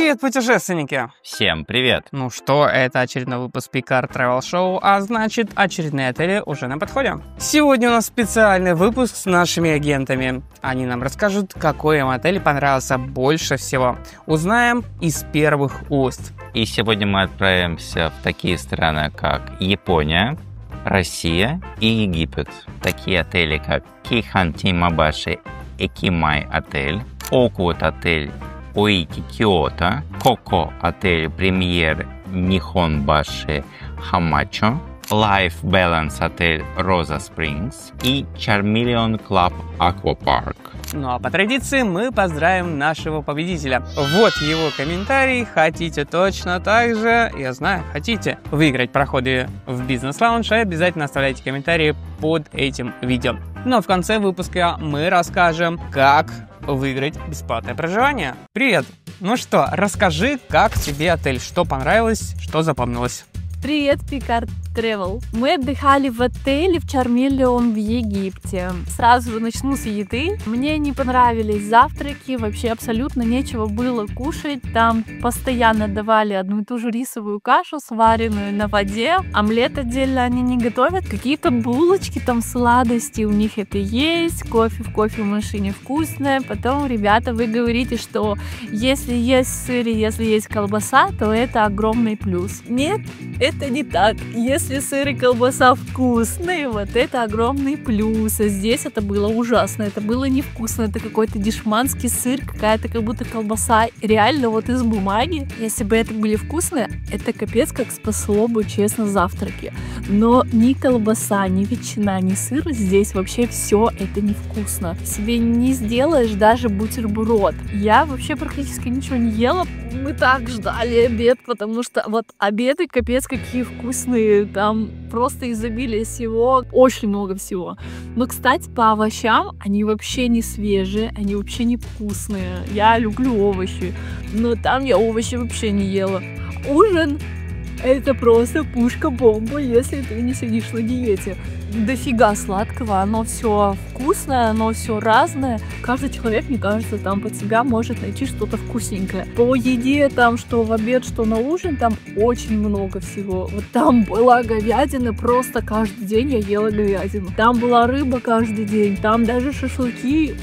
Привет, путешественники! Всем привет! Ну что, это очередной выпуск Picard Travel Show, а значит, очередные отели уже на подходе. Сегодня у нас специальный выпуск с нашими агентами. Они нам расскажут, какой им отель понравился больше всего. Узнаем из первых уст. И сегодня мы отправимся в такие страны, как Япония, Россия и Египет. Такие отели, как Кейхан-Тимабаши Экимай отель, Окут отель Оики Киото, Коко отель Премьер Нихонбаши Хамачо, Life Balance отель Роза Спрингс и Charmeleon Club Aquapark. Ну а по традиции мы поздравим нашего победителя. Вот его комментарий. Хотите точно так же, я знаю, хотите выиграть проходы в бизнес-лаунж, обязательно оставляйте комментарии под этим видео. Ну а в конце выпуска мы расскажем, как выиграть бесплатное проживание. Привет! Ну что, расскажи, как тебе отель, что понравилось, что запомнилось. Привет, Picard Travel. Мы отдыхали в отеле в Charmeleon в Египте. Сразу же начну с еды. Мне не понравились завтраки, вообще абсолютно нечего было кушать. Там постоянно давали одну и ту же рисовую кашу, сваренную на воде. Омлет отдельно они не готовят. Какие-то булочки, там сладости у них это есть. Кофе в кофемашине вкусное. Потом, ребята, вы говорите, что если есть сыр и если есть колбаса, то это огромный плюс. Нет, это не так. Если сыр и колбаса вкусные, вот это огромный плюс. А здесь это было ужасно. Это было невкусно. Это какой-то дешманский сыр, какая-то как будто колбаса. Реально вот из бумаги. Если бы это были вкусные, это капец как спасло бы, честно, завтраки. Но ни колбаса, ни ветчина, ни сыр здесь вообще все это невкусно. Себе не сделаешь даже бутерброд. Я вообще практически ничего не ела. Мы так ждали обед, потому что вот обеды капец какие вкусные, там просто изобилие всего, очень много всего. Но, кстати, по овощам они вообще не свежие, они вообще не вкусные. Я люблю овощи, но там я овощи вообще не ела. Ужин — это просто пушка-бомба, если ты не сидишь на диете. Дофига сладкого, оно все вкусное, оно все разное. Каждый человек, мне кажется, там под себя может найти что-то вкусненькое. По еде там, что в обед, что на ужин, там очень много всего. Вот там была говядина, просто каждый день я ела говядину. Там была рыба каждый день, там даже шашлыки.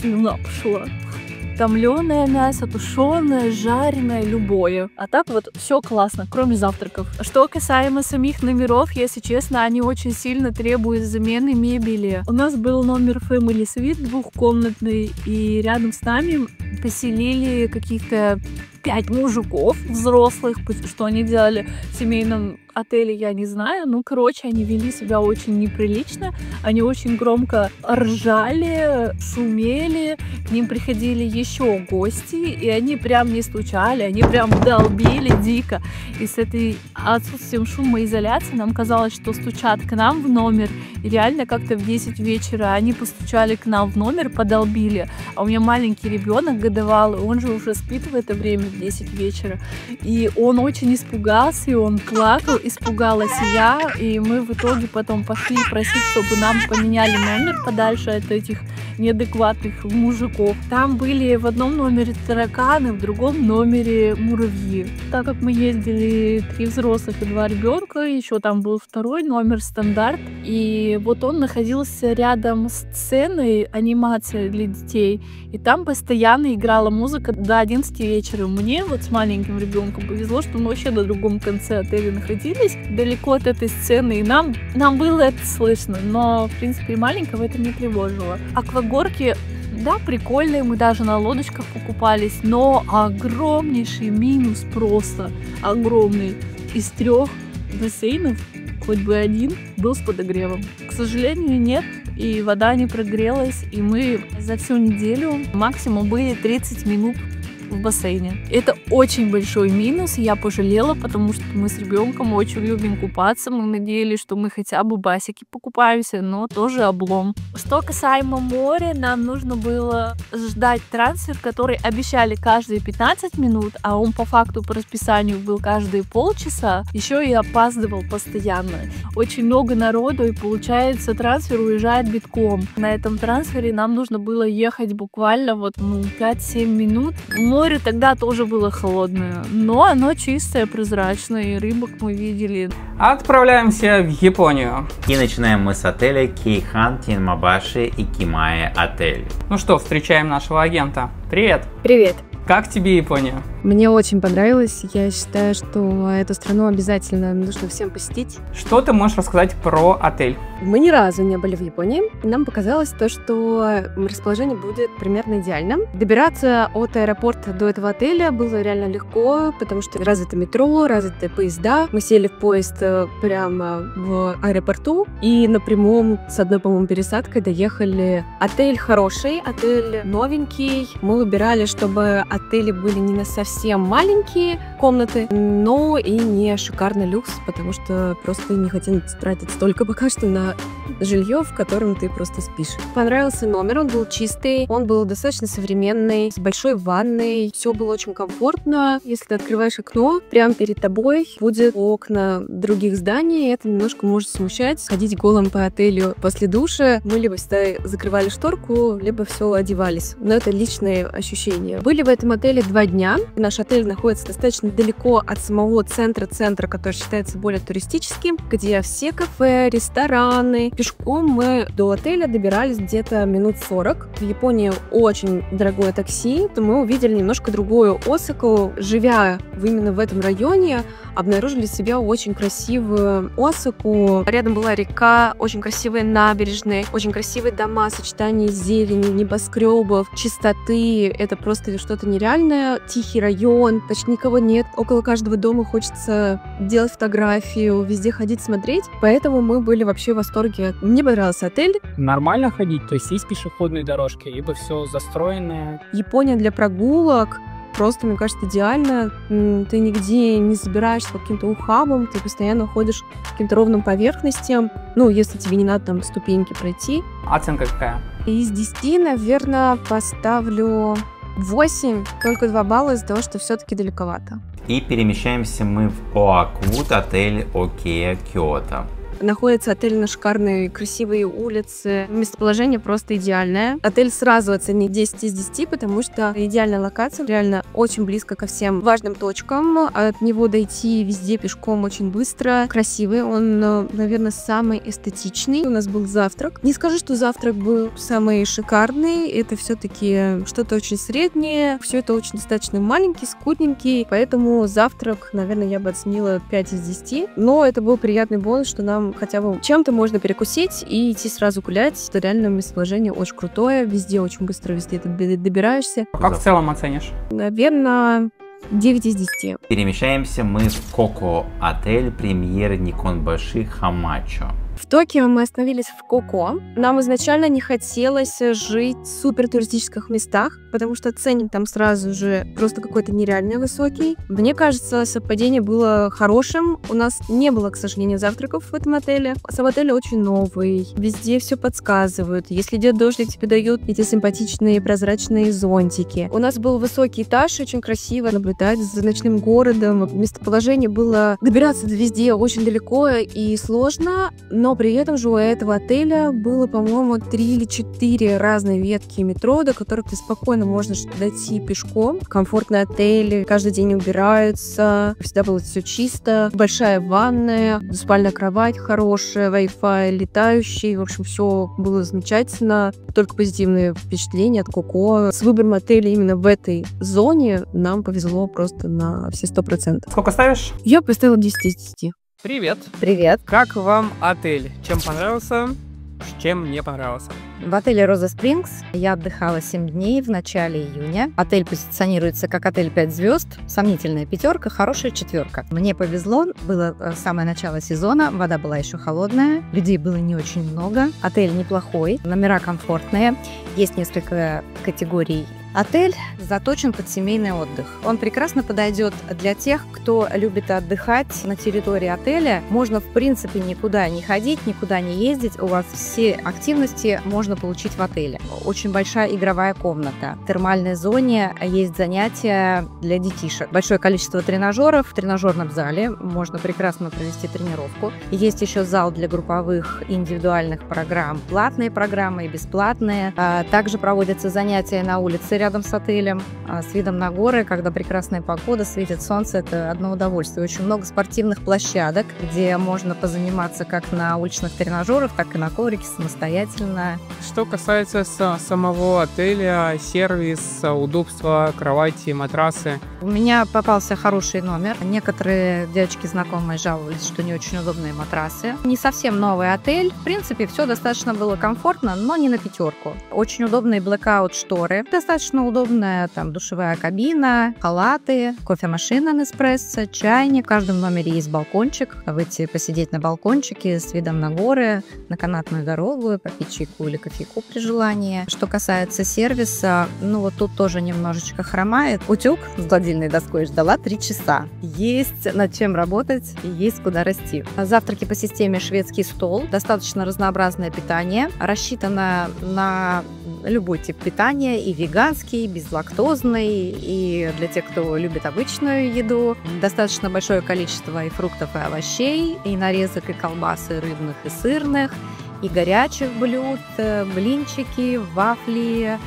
Слюна пошла. Томленое мясо, тушеное, жареное, любое. А так вот все классно, кроме завтраков. Что касаемо самих номеров, если честно, они очень сильно требуют замены мебели. У нас был номер Family Suite двухкомнатный, и рядом с нами поселили каких-то 5 мужиков взрослых. Что они делали в семейном отеле, я не знаю. Ну, короче, они вели себя очень неприлично. Они очень громко ржали, шумели. К ним приходили еще гости, и они прям не стучали, они прям долбили дико. И с этой отсутствием шумоизоляции нам казалось, что стучат к нам в номер. И реально как-то в 10 вечера они постучали к нам в номер, подолбили. А у меня маленький ребенок годовалый, он же уже спит в это время в 10 вечера. И он очень испугался, и он плакал, испугалась я. И мы в итоге потом пошли просить, чтобы нам поменяли номер подальше от этих неадекватных мужиков. Там были в одном номере тараканы, в другом номере муравьи. Так как мы ездили 3 взрослых и 2 ребенка, еще там был второй номер стандарт. И вот он находился рядом с сценой анимации для детей. И там постоянно играла музыка до 11 вечера. Мне вот с маленьким ребенком повезло, что мы вообще на другом конце отеля находились, далеко от этой сцены, и нам было это слышно, но, в принципе, маленького это не тревожило. Аквагорки, да, прикольные, мы даже на лодочках покупались, но огромнейший минус, просто огромный. Из 3 бассейнов хоть бы один был с подогревом. К сожалению, нет, и вода не прогрелась, и мы за всю неделю максимум были 30 минут в бассейне. Это очень большой минус, я пожалела, потому что мы с ребенком очень любим купаться, мы надеялись, что мы хотя бы басики покупаемся, но тоже облом. Что касаемо моря, нам нужно было ждать трансфер, который обещали каждые 15 минут, а он по факту по расписанию был каждые полчаса, еще и опаздывал постоянно. Очень много народу, и получается трансфер уезжает битком. На этом трансфере нам нужно было ехать буквально 5-7 минут. Море тогда тоже было холодное, но оно чистое, прозрачное, и рыбок мы видели. Отправляемся в Японию. И начинаем мы с отеля Кейхан Тинмабаши Икимай отель. Ну что, встречаем нашего агента. Привет! Привет! Как тебе Япония? Мне очень понравилось. Я считаю, что эту страну обязательно нужно всем посетить. Что ты можешь рассказать про отель? Мы ни разу не были в Японии. Нам показалось то, что расположение будет примерно идеальным. Добираться от аэропорта до этого отеля было реально легко, потому что развито метро, развиты поезда. Мы сели в поезд прямо в аэропорту и на прямом с одной, по-моему, пересадкой доехали. Отель хороший, отель новенький. Мы выбирали, чтобы отели были не на совсем маленькие комнаты, но и не шикарный люкс, потому что просто не хотим тратить столько пока что на жилье, в котором ты просто спишь. Понравился номер, он был чистый, он был достаточно современный, с большой ванной, все было очень комфортно. Если ты открываешь окно, прямо перед тобой будет окна других зданий, это немножко может смущать. Ходить голым по отелю после душа, мы либо всегда закрывали шторку, либо все одевались. Но это личные ощущения. Были в этом отеле 2 дня. Наш отель находится достаточно далеко от самого центра, который считается более туристическим, где все кафе, рестораны. Пешком мы до отеля добирались где-то минут 40. В Японии очень дорогое такси, то мы увидели немножко другую Осаку. Живя именно в этом районе, обнаружили себя очень красивую Осаку. Рядом была река, очень красивые набережные, очень красивые дома, сочетание зелени, небоскребов, чистоты. Это просто что-то нереальное. Тихий район, почти никого нет. Около каждого дома хочется делать фотографию, везде ходить, смотреть. Поэтому мы были вообще в восторге. Мне понравился отель. Нормально ходить, то есть пешеходные дорожки, либо все застроенное. Япония для прогулок просто, мне кажется, идеально. Ты нигде не забираешься по каким-то ухабам, ты постоянно ходишь по каким-то ровным поверхностям. Ну, если тебе не надо там ступеньки пройти. Оценка какая? Из 10, наверное, поставлю 8, только 2 балла из-за того, что все-таки далековато. И перемещаемся мы в Оаквуд, отель Окея Киото. Находится отель на шикарной, красивые улицы. Местоположение просто идеальное. Отель сразу оценить 10 из 10, потому что идеальная локация, реально очень близко ко всем важным точкам. От него дойти везде пешком очень быстро. Красивый, он, наверное, самый эстетичный. У нас был завтрак. Не скажу, что завтрак был самый шикарный. Это все-таки что-то очень среднее. Все это очень достаточно маленький, скудненький. Поэтому завтрак, наверное, я бы оценила 5 из 10. Но это был приятный бонус, что нам хотя бы чем-то можно перекусить и идти сразу гулять. Это реально местоположение очень крутое, везде очень быстро, везде ты добираешься. Как в целом оценишь? Наверное, 9 из 10. Перемещаемся мы в Коко, отель премьер Никонбаши Хамачо. В Токио мы остановились в Коко. Нам изначально не хотелось жить в супер туристических местах, потому что ценник там сразу же просто какой-то нереально высокий. Мне кажется, совпадение было хорошим. У нас не было, к сожалению, завтраков в этом отеле. Сам отель очень новый. Везде все подсказывают. Если идет дождик, тебе дают эти симпатичные прозрачные зонтики. У нас был высокий этаж, очень красиво наблюдать за ночным городом. Местоположение было... Добираться везде очень далеко и сложно, но при этом же у этого отеля было, по-моему, 3 или 4 разные ветки метро, до которых ты спокойно можешь дойти пешком. Комфортный отель, каждый день убираются, всегда было все чисто, большая ванная, двуспальная кровать хорошая, Wi-Fi летающий, в общем, все было замечательно. Только позитивные впечатления от Коко. С выбором отеля именно в этой зоне нам повезло просто на все 100%. Сколько ставишь? Я поставила 10 из 10. Привет. Привет. Как вам отель? Чем понравился? Чем не понравился? В отеле Роза Спрингс я отдыхала 7 дней в начале июня. Отель позиционируется как отель 5 звезд. Сомнительная 5, хорошая 4. Мне повезло, было самое начало сезона, вода была еще холодная, людей было не очень много. Отель неплохой, номера комфортные, есть несколько категорий. Отель заточен под семейный отдых. Он прекрасно подойдет для тех, кто любит отдыхать на территории отеля. Можно, в принципе, никуда не ходить, никуда не ездить. У вас все активности можно можно получить в отеле. Очень большая игровая комната. В термальной зоне есть занятия для детишек. Большое количество тренажеров в тренажерном зале. Можно прекрасно провести тренировку. Есть еще зал для групповых и индивидуальных программ. Платные программы и бесплатные. Также проводятся занятия на улице рядом с отелем с видом на горы, когда прекрасная погода, светит солнце. Это одно удовольствие. Очень много спортивных площадок, где можно позаниматься как на уличных тренажерах, так и на коврике самостоятельно. Что касается самого отеля, сервис, удобства, кровати, матрасы. У меня попался хороший номер. Некоторые девочки знакомые жаловались, что не очень удобные матрасы. Не совсем новый отель. В принципе, все достаточно было комфортно, но не на пятерку. Очень удобные blackout шторы. Достаточно удобная там душевая кабина, халаты, кофемашина Неспрессо, чайник. В каждом номере есть балкончик. Выйти посидеть на балкончике с видом на горы, на канатную дорогу, попить чайку или кофейку при желании. Что касается сервиса, вот тут тоже немножечко хромает. Утюг с гладильной доской ждала 3 часа. Есть над чем работать и есть куда расти. Завтраки по системе шведский стол. Достаточно разнообразное питание. Рассчитано на любой тип питания, и веганский, и безлактозный, и для тех, кто любит обычную еду. Достаточно большое количество и фруктов, и овощей, и нарезок, и колбасы рыбных и сырных, и горячих блюд, блинчики, вафли,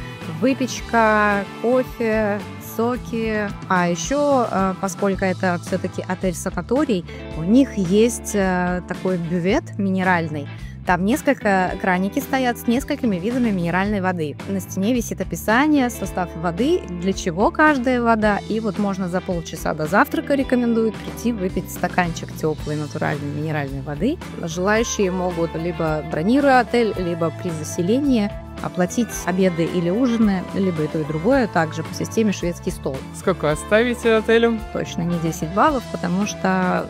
выпечка, кофе, соки. А еще, поскольку это все-таки отель-санаторий, у них есть такой бювет минеральный. Там несколько краники стоят с несколькими видами минеральной воды. На стене висит описание, состав воды, для чего каждая вода. И вот можно за полчаса до завтрака рекомендуют прийти выпить стаканчик теплой натуральной минеральной воды. Желающие могут либо бронируя отель, либо при заселении оплатить обеды или ужины, либо и то, и другое, также по системе шведский стол. Сколько оставите отелю? Точно не 10 баллов, потому что,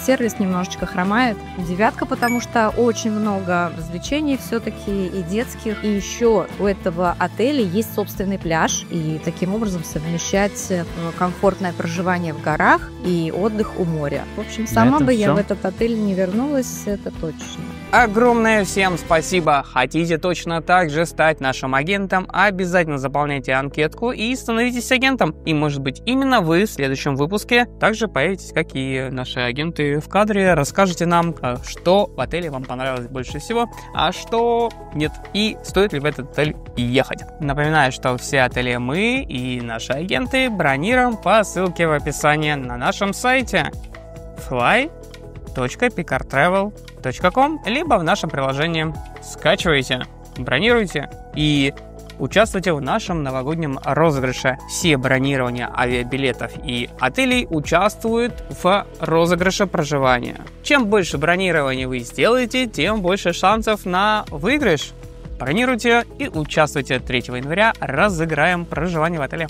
сервис немножечко хромает. 9, потому что очень много развлечений все-таки и детских. И еще у этого отеля есть собственный пляж, и таким образом совмещать комфортное проживание в горах и отдых у моря. В общем, сама бы я в этот отель не вернулась, это точно. Огромное всем спасибо! Хотите точно так же стать нашим агентом? Обязательно заполняйте анкетку и становитесь агентом. И может быть именно вы в следующем выпуске также появитесь, как и наши агенты в кадре, расскажете нам, что в отеле вам понравилось больше всего, а что нет, и стоит ли в этот отель ехать. Напоминаю, что все отели мы и наши агенты бронируем по ссылке в описании на нашем сайте fly.picartravel.com, либо в нашем приложении. Скачивайте, бронируйте и участвуйте в нашем новогоднем розыгрыше. Все бронирования авиабилетов и отелей участвуют в розыгрыше проживания. Чем больше бронирований вы сделаете, тем больше шансов на выигрыш. Бронируйте и участвуйте. 3 января разыграем проживание в отеле.